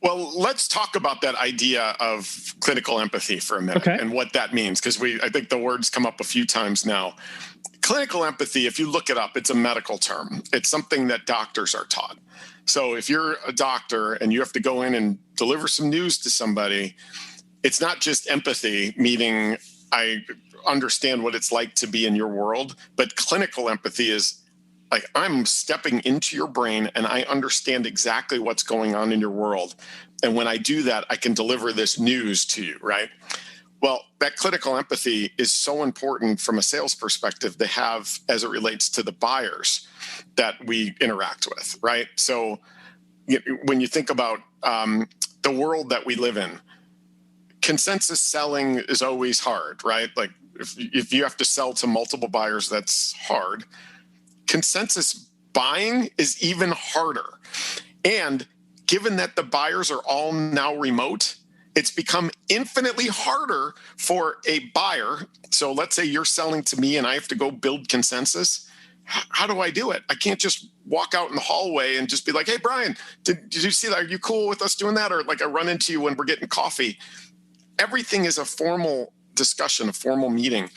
Well, let's talk about that idea of clinical empathy for a minute and what that means, because I think the words come up a few times now. Clinical empathy, if you look it up, it's a medical term. It's something that doctors are taught. So if you're a doctor and you have to go in and deliver some news to somebody, it's not just empathy, meaning I understand what it's like to be in your world, but clinical empathy is like I'm stepping into your brain and I understand exactly what's going on in your world. And when I do that, I can deliver this news to you, right? Well, that clinical empathy is so important from a sales perspective to have as it relates to the buyers that we interact with, right? So when you think about the world that we live in, consensus selling is always hard, right? Like if you have to sell to multiple buyers, that's hard. Consensus buying is even harder. And given that the buyers are all now remote, it's become infinitely harder for a buyer. So let's say you're selling to me and I have to go build consensus. How do I do it? I can't just walk out in the hallway and just be like, hey, Brian, did you see that? Are you cool with us doing that? Or like I run into you when we're getting coffee. Everything is a formal discussion, a formal meeting.